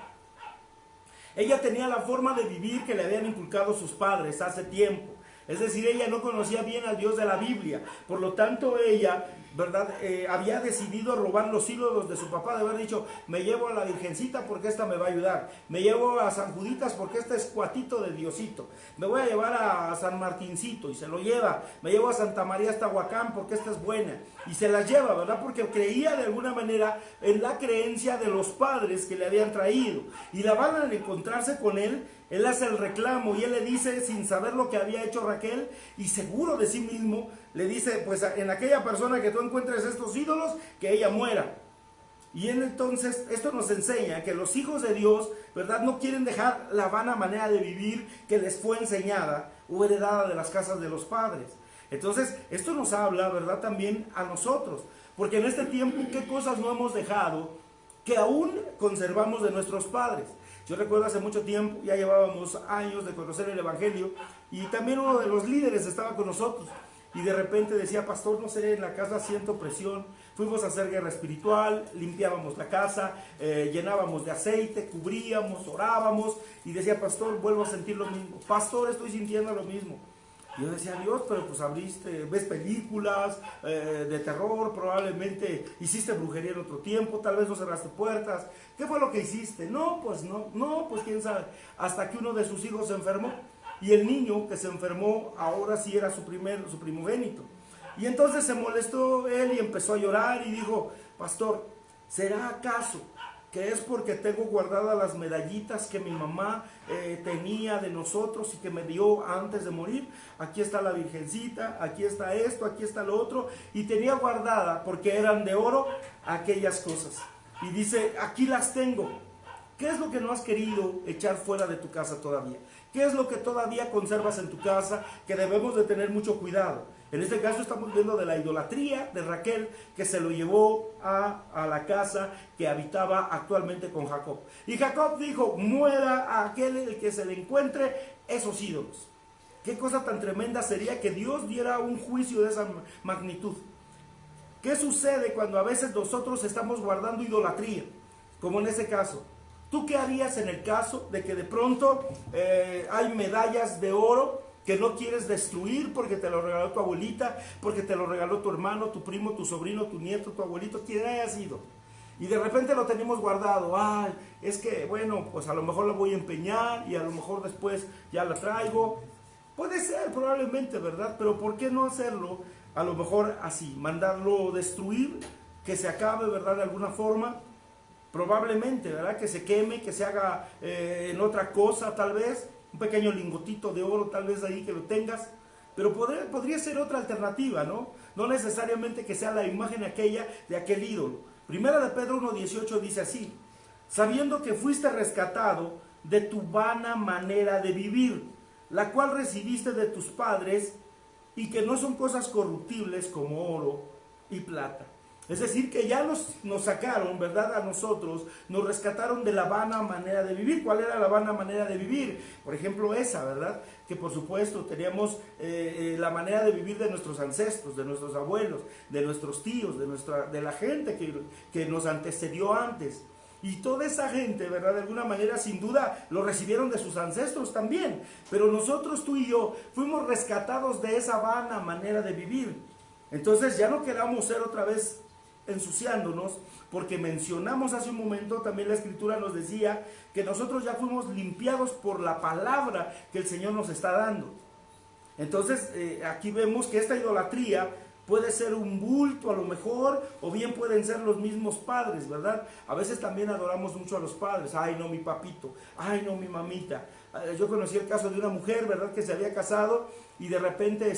Ella tenía la forma de vivir que le habían inculcado sus padres hace tiempo. Es decir, ella no conocía bien al Dios de la Biblia. Por lo tanto, ella, ¿verdad? Había decidido robar los ídolos de su papá, de haber dicho: me llevo a la Virgencita porque esta me va a ayudar, me llevo a San Juditas porque este es cuatito de Diosito, me voy a llevar a San Martincito, y se lo lleva, me llevo a Santa María Estahuacán porque esta es buena, y se las lleva, ¿verdad? Porque creía de alguna manera en la creencia de los padres que le habían traído. Y Labán, al encontrarse con él hace el reclamo y él le dice, sin saber lo que había hecho Raquel y seguro de sí mismo, le dice: pues en aquella persona que tú encuentres estos ídolos, que ella muera. Y entonces esto nos enseña que los hijos de Dios, ¿verdad?, no quieren dejar la vana manera de vivir que les fue enseñada o heredada de las casas de los padres. Entonces esto nos habla, ¿verdad?, también a nosotros, porque en este tiempo, ¿qué cosas no hemos dejado que aún conservamos de nuestros padres? Yo recuerdo hace mucho tiempo, ya llevábamos años de conocer el Evangelio, y también uno de los líderes estaba con nosotros, y de repente decía: pastor, no sé, en la casa siento presión. Fuimos a hacer guerra espiritual, limpiábamos la casa, llenábamos de aceite, cubríamos, orábamos, y decía: pastor, vuelvo a sentir lo mismo. Pastor, estoy sintiendo lo mismo. Y yo decía: Dios, pero pues ves películas de terror, probablemente hiciste brujería en otro tiempo, tal vez no cerraste puertas. ¿Qué fue lo que hiciste? No, pues quién sabe. Hasta que uno de sus hijos se enfermó. y el niño que se enfermó ahora sí era su primogénito. Y entonces se molestó él y empezó a llorar y dijo: pastor, ¿será acaso que es porque tengo guardadas las medallitas que mi mamá tenía de nosotros y que me dio antes de morir? Aquí está la virgencita, aquí está esto, aquí está lo otro, y tenía guardada, porque eran de oro, aquellas cosas. Y dice: aquí las tengo. ¿Qué es lo que no has querido echar fuera de tu casa todavía? ¿Qué es lo que todavía conservas en tu casa que debemos de tener mucho cuidado? En este caso estamos viendo de la idolatría de Raquel, que se lo llevó a la casa que habitaba actualmente con Jacob. Y Jacob dijo: muera a aquel el que se le encuentre esos ídolos. Qué cosa tan tremenda sería que Dios diera un juicio de esa magnitud. ¿Qué sucede cuando a veces nosotros estamos guardando idolatría? Como en ese caso. ¿Tú qué harías en el caso de que de pronto hay medallas de oro que no quieres destruir porque te lo regaló tu abuelita, porque te lo regaló tu hermano, tu primo, tu sobrino, tu nieto, tu abuelito, quien haya sido? Y de repente lo tenemos guardado. Ay, es que bueno, pues a lo mejor lo voy a empeñar y a lo mejor después ya la traigo. Puede ser, probablemente, ¿verdad? Pero ¿por qué no hacerlo? A lo mejor así, mandarlo destruir, que se acabe, ¿verdad? De alguna forma. Probablemente, ¿verdad? Que se queme, que se haga en otra cosa, tal vez. Un pequeño lingotito de oro, tal vez ahí que lo tengas. Pero podría ser otra alternativa, ¿no? No necesariamente que sea la imagen aquella de aquel ídolo. Primera de Pedro 1:18 dice así: sabiendo que fuiste rescatado de tu vana manera de vivir, la cual recibiste de tus padres, y que no son cosas corruptibles como oro y plata. Es decir, que ya nos sacaron, ¿verdad? A nosotros, nos rescataron de la vana manera de vivir. ¿Cuál era la vana manera de vivir? Por ejemplo, esa, ¿verdad? Que por supuesto teníamos la manera de vivir de nuestros ancestros, de nuestros abuelos, de nuestros tíos, de la gente que nos antecedió antes. Y toda esa gente, ¿verdad? De alguna manera, sin duda, lo recibieron de sus ancestros también. Pero nosotros, tú y yo, fuimos rescatados de esa vana manera de vivir. Entonces ya no queramos ser otra vez ensuciándonos, porque mencionamos hace un momento, también la escritura nos decía que nosotros ya fuimos limpiados por la palabra que el Señor nos está dando. Entonces aquí vemos que esta idolatría puede ser un bulto a lo mejor, o bien pueden ser los mismos padres, ¿verdad? A veces también adoramos mucho a los padres. Ay, no, mi papito. Ay, no, mi mamita. Yo conocí el caso de una mujer, ¿verdad? Que se había casado y de repente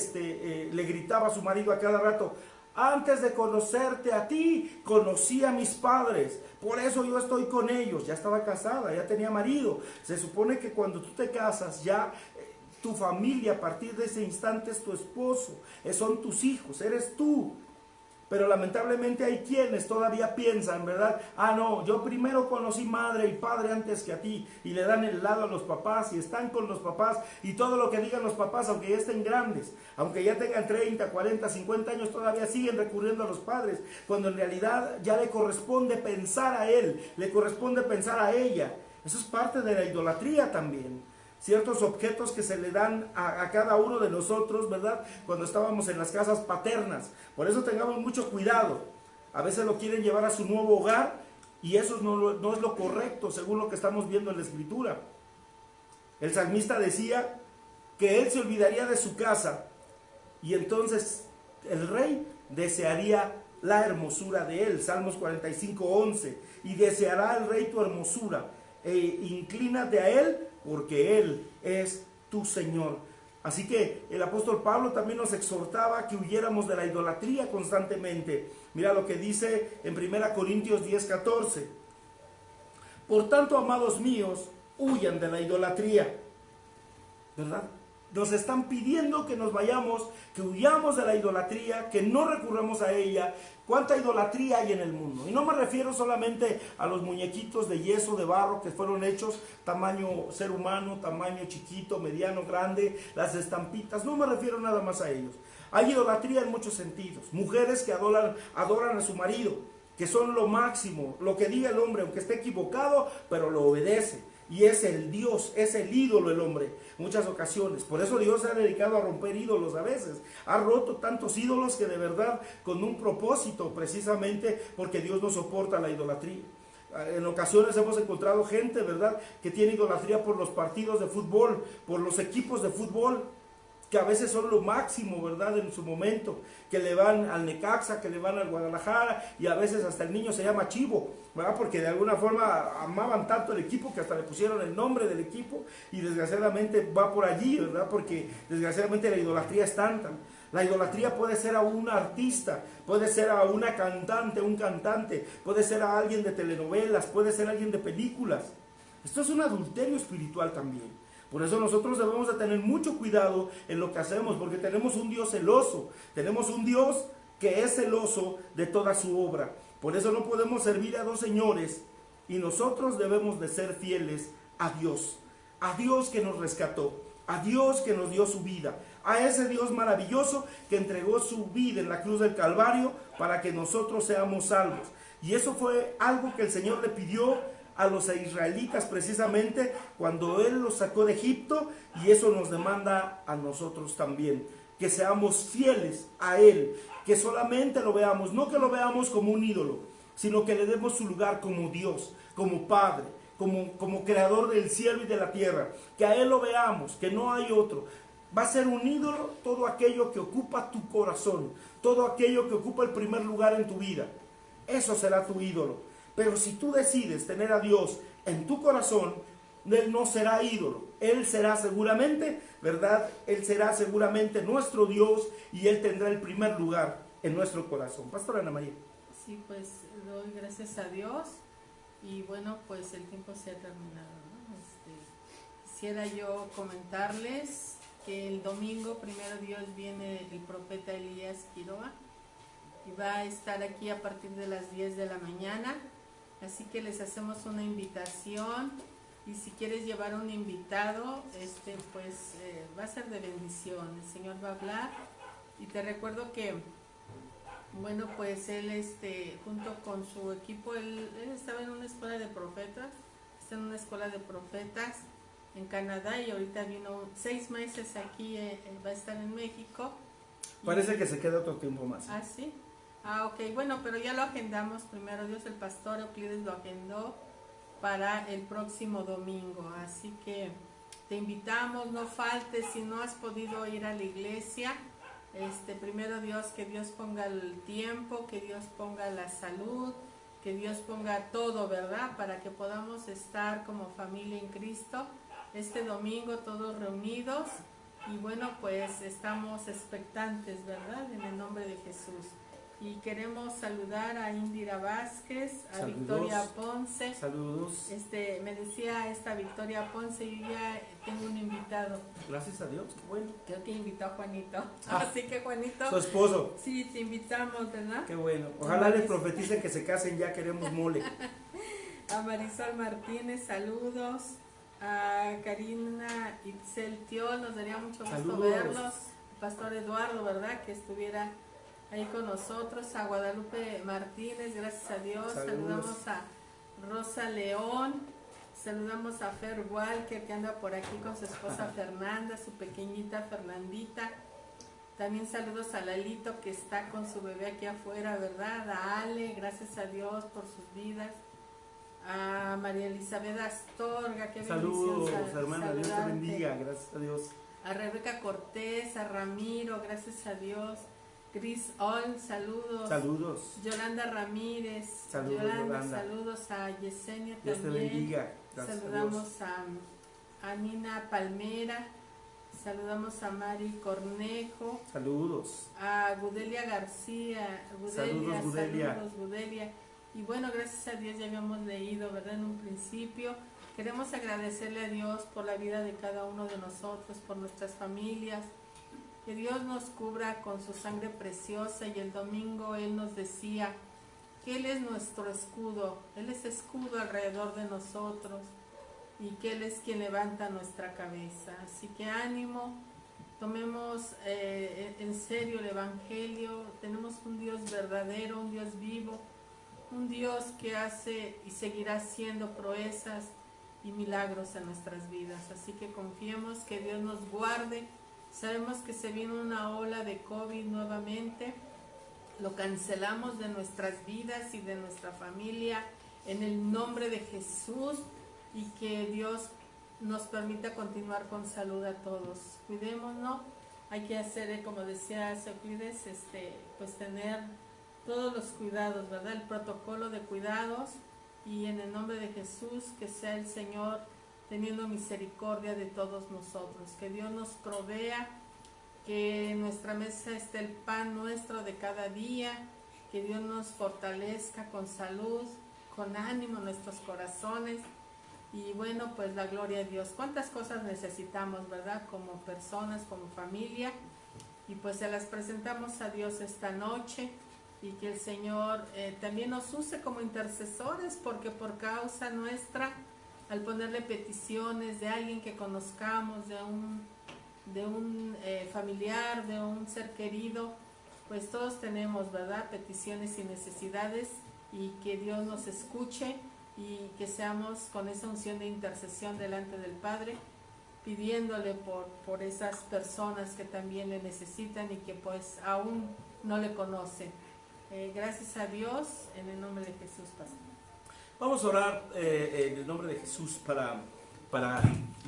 le gritaba a su marido a cada rato: antes de conocerte a ti, conocí a mis padres, por eso yo estoy con ellos. Ya estaba casada, ya tenía marido. Se supone que cuando tú te casas, ya tu familia a partir de ese instante es tu esposo, son tus hijos, eres tú. Pero lamentablemente hay quienes todavía piensan, ¿verdad? Ah, no, yo primero conocí madre y padre antes que a ti. Y le dan el lado a los papás y están con los papás. Y todo lo que digan los papás, aunque ya estén grandes, aunque ya tengan 30, 40, 50 años, todavía siguen recurriendo a los padres. Cuando en realidad ya le corresponde pensar a él, le corresponde pensar a ella. Eso es parte de la idolatría también. Ciertos objetos que se le dan a cada uno de nosotros, ¿verdad? Cuando estábamos en las casas paternas. Por eso tengamos mucho cuidado. A veces lo quieren llevar a su nuevo hogar y eso no es lo correcto, según lo que estamos viendo en la Escritura. El salmista decía que él se olvidaría de su casa y entonces el rey desearía la hermosura de él. Salmos 45:11. Y deseará el rey tu hermosura e inclínate a él, porque él es tu Señor. Así que el apóstol Pablo también nos exhortaba que huyéramos de la idolatría constantemente. Mira lo que dice en 1 Corintios 10:14. Por tanto, amados míos, huyan de la idolatría. ¿Verdad? Nos están pidiendo que nos vayamos, que huyamos de la idolatría, que no recurramos a ella. ¿Cuánta idolatría hay en el mundo? Y no me refiero solamente a los muñequitos de yeso, de barro, que fueron hechos tamaño ser humano, tamaño chiquito, mediano, grande, las estampitas. No me refiero nada más a ellos. Hay idolatría en muchos sentidos. Mujeres que adoran a su marido, que son lo máximo, lo que diga el hombre, aunque esté equivocado, pero lo obedece. Y es el Dios, es el ídolo el hombre, muchas ocasiones. Por eso Dios se ha dedicado a romper ídolos a veces. Ha roto tantos ídolos que de verdad con un propósito, precisamente porque Dios no soporta la idolatría. En ocasiones hemos encontrado gente, ¿verdad?, que tiene idolatría por los partidos de fútbol, por los equipos de fútbol, que a veces son lo máximo, ¿verdad?, en su momento, que le van al Necaxa, que le van al Guadalajara, y a veces hasta el niño se llama Chivo, ¿verdad?, porque de alguna forma amaban tanto el equipo que hasta le pusieron el nombre del equipo, y desgraciadamente va por allí, ¿verdad?, porque desgraciadamente la idolatría es tanta. La idolatría puede ser a un artista, puede ser a una cantante, un cantante, puede ser a alguien de telenovelas, puede ser a alguien de películas. Esto es un adulterio espiritual también. Por eso nosotros debemos de tener mucho cuidado en lo que hacemos, porque tenemos un Dios celoso, tenemos un Dios que es celoso de toda su obra. Por eso no podemos servir a dos señores, y nosotros debemos de ser fieles a Dios que nos rescató, a Dios que nos dio su vida, a ese Dios maravilloso que entregó su vida en la cruz del Calvario para que nosotros seamos salvos. Y eso fue algo que el Señor le pidió a los israelitas precisamente cuando Él los sacó de Egipto, y eso nos demanda a nosotros también, que seamos fieles a Él, que solamente lo veamos, no que lo veamos como un ídolo, sino que le demos su lugar como Dios, como Padre, como creador del cielo y de la tierra, que a Él lo veamos, que no hay otro. Va a ser un ídolo todo aquello que ocupa tu corazón, todo aquello que ocupa el primer lugar en tu vida. Eso será tu ídolo. Pero si tú decides tener a Dios en tu corazón, Él no será ídolo. Él será seguramente, ¿verdad? Él será seguramente nuestro Dios, y Él tendrá el primer lugar en nuestro corazón. Pastora Ana María. Sí, pues doy gracias a Dios, y bueno, pues el tiempo se ha terminado, ¿no? Quisiera yo comentarles que el domingo, primero Dios, viene el profeta Elías Quiroga, y va a estar aquí a partir de las 10 de la mañana, así que les hacemos una invitación, y si quieres llevar un invitado, pues va a ser de bendición. El Señor va a hablar, y te recuerdo que, bueno, pues él, junto con su equipo, él estaba en una escuela de profetas, está en una escuela de profetas en Canadá, y ahorita vino 6 meses aquí, va a estar en México. Parece que se queda otro tiempo más. Ah, sí. Ah, ok, bueno, pero ya lo agendamos, primero Dios, el pastor Euclides lo agendó para el próximo domingo, así que te invitamos, no faltes. Si no has podido ir a la iglesia, primero Dios, que Dios ponga el tiempo, que Dios ponga la salud, que Dios ponga todo, ¿verdad?, para que podamos estar como familia en Cristo este domingo todos reunidos. Y bueno, pues estamos expectantes, ¿verdad?, en el nombre de Jesús. Y queremos saludar a Indira Vázquez, a Saludos. Victoria Ponce. Saludos. Me decía esta Victoria Ponce, yo ya tengo un invitado. Gracias a Dios, qué bueno. Yo te invito a Juanito. Así que Juanito, Su esposo. sí, te invitamos, ¿verdad? Qué bueno. Ojalá les profeticen que se casen, ya queremos mole. A Marisol Martínez, saludos. A Karina Itzel Tiol, nos daría mucho gusto Saludos. verlos. Pastor Eduardo, ¿verdad?, que estuviera ahí con nosotros. A Guadalupe Martínez, gracias a Dios. Saludamos a Rosa León. Saludamos a Fer Walker, que anda por aquí con su esposa Fernanda, su pequeñita Fernandita. También saludos a Lalito, que está con su bebé aquí afuera, ¿verdad? A Ale, gracias a Dios por sus vidas. A María Elizabeth Astorga, qué Saludos, bendición hermana, Dios te saludarte. bendiga, gracias a Dios. A Rebeca Cortés, a Ramiro, gracias a Dios. Chris Ol, saludos. Saludos. Yolanda Ramírez, Saludos, Yolanda. Saludos a Yesenia Dios te también. bendiga. Gracias Saludamos a Nina Palmera, saludamos a Mari Cornejo, Saludos. a Gudelia García, Saludos, Gudelia. saludos, Gudelia. Y bueno, gracias a Dios, ya habíamos leído, ¿verdad?, en un principio. Queremos agradecerle a Dios por la vida de cada uno de nosotros, por nuestras familias. Que Dios nos cubra con su sangre preciosa. Y el domingo Él nos decía que Él es nuestro escudo. Él es escudo alrededor de nosotros, y que Él es quien levanta nuestra cabeza. Así que ánimo, tomemos en serio el Evangelio. Tenemos un Dios verdadero, un Dios vivo, un Dios que hace y seguirá haciendo proezas y milagros en nuestras vidas. Así que confiemos que Dios nos guarde. Sabemos que se viene una ola de COVID nuevamente. Lo cancelamos de nuestras vidas y de nuestra familia en el nombre de Jesús, y que Dios nos permita continuar con salud a todos. Cuidémonos, hay que hacer, como decía Euclides, pues tener todos los cuidados, ¿verdad? El protocolo de cuidados, y en el nombre de Jesús, que sea el Señor teniendo misericordia de todos nosotros, que Dios nos provea, que en nuestra mesa esté el pan nuestro de cada día, que Dios nos fortalezca con salud, con ánimo en nuestros corazones, y bueno, pues la gloria a Dios. Cuántas cosas necesitamos, ¿verdad? Como personas, como familia, y pues se las presentamos a Dios esta noche, y que el Señor también nos use como intercesores, porque por causa nuestra, al ponerle peticiones de alguien que conozcamos, de un familiar, de un ser querido, pues todos tenemos, ¿verdad?, peticiones y necesidades, y que Dios nos escuche, y que seamos con esa unción de intercesión delante del Padre, pidiéndole por esas personas que también le necesitan y que pues aún no le conocen. Gracias a Dios, en el nombre de Jesús, pastor. Vamos a orar en el nombre de Jesús para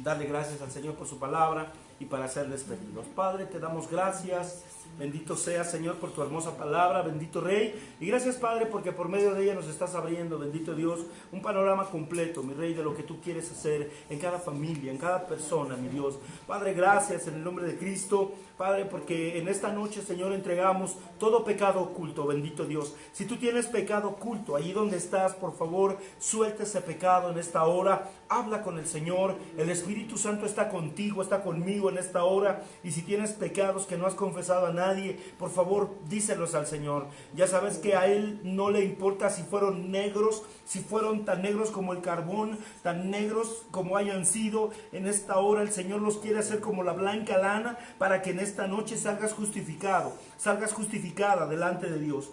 darle gracias al Señor por su palabra y para hacerles pedidos. Padre, te damos gracias. Bendito seas, Señor, por tu hermosa palabra, bendito Rey. Y gracias, Padre, porque por medio de ella nos estás abriendo, bendito Dios, un panorama completo, mi Rey, de lo que tú quieres hacer en cada familia, en cada persona, mi Dios. Padre, gracias en el nombre de Cristo, Padre, porque en esta noche, Señor, entregamos todo pecado oculto, bendito Dios. Si tú tienes pecado oculto, ahí donde estás, por favor, suelta ese pecado en esta hora. Habla con el Señor. El Espíritu Santo está contigo, está conmigo en esta hora. Y si tienes pecados que no has confesado a nadie, por favor, díselos al Señor. Ya sabes que a Él no le importa si fueron negros, si fueron tan negros como el carbón, tan negros como hayan sido. En esta hora el Señor los quiere hacer como la blanca lana, para que en esta noche salgas justificado, salgas justificada delante de Dios.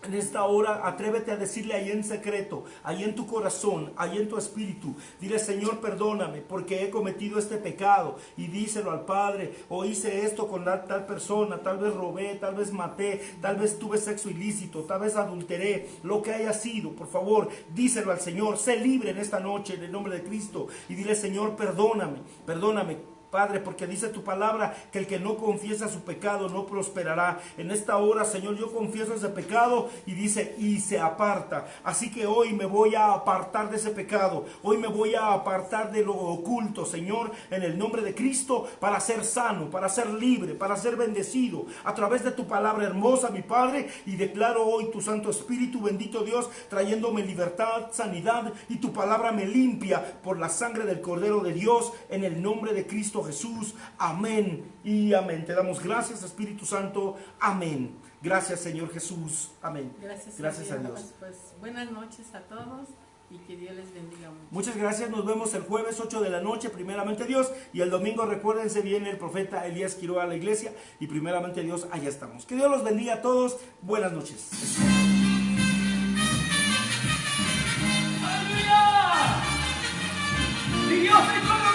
En esta hora atrévete a decirle ahí en secreto, ahí en tu corazón, ahí en tu espíritu. Dile: Señor, perdóname porque he cometido este pecado. Y díselo al Padre: o hice esto con tal persona, tal vez robé, tal vez maté, tal vez tuve sexo ilícito, tal vez adulteré, lo que haya sido. Por favor, díselo al Señor. Sé libre en esta noche en el nombre de Cristo. Y dile: Señor, perdóname, perdóname, Padre, porque dice tu palabra que el que no confiesa su pecado no prosperará. En esta hora, Señor, yo confieso ese pecado, y dice: y se aparta. Así que hoy me voy a apartar de ese pecado. Hoy me voy a apartar de lo oculto, Señor, en el nombre de Cristo, para ser sano, para ser libre, para ser bendecido a través de tu palabra hermosa, mi Padre. Y declaro hoy tu Santo Espíritu, bendito Dios, trayéndome libertad, sanidad, y tu palabra me limpia por la sangre del Cordero de Dios, en el nombre de Cristo Jesús. Amén y amén. Te damos gracias, Espíritu Santo. Amén. Gracias, Señor Jesús. Amén. Gracias a Dios. Pues buenas noches a todos, y que Dios les bendiga mucho. Muchas gracias. Nos vemos el jueves 8 de la noche, primeramente Dios. Y el domingo, recuérdense, viene el profeta Elías Quiroga a la iglesia. Y primeramente Dios, allá estamos. Que Dios los bendiga a todos. Buenas noches. ¡Aleluya! ¡Y Dios es con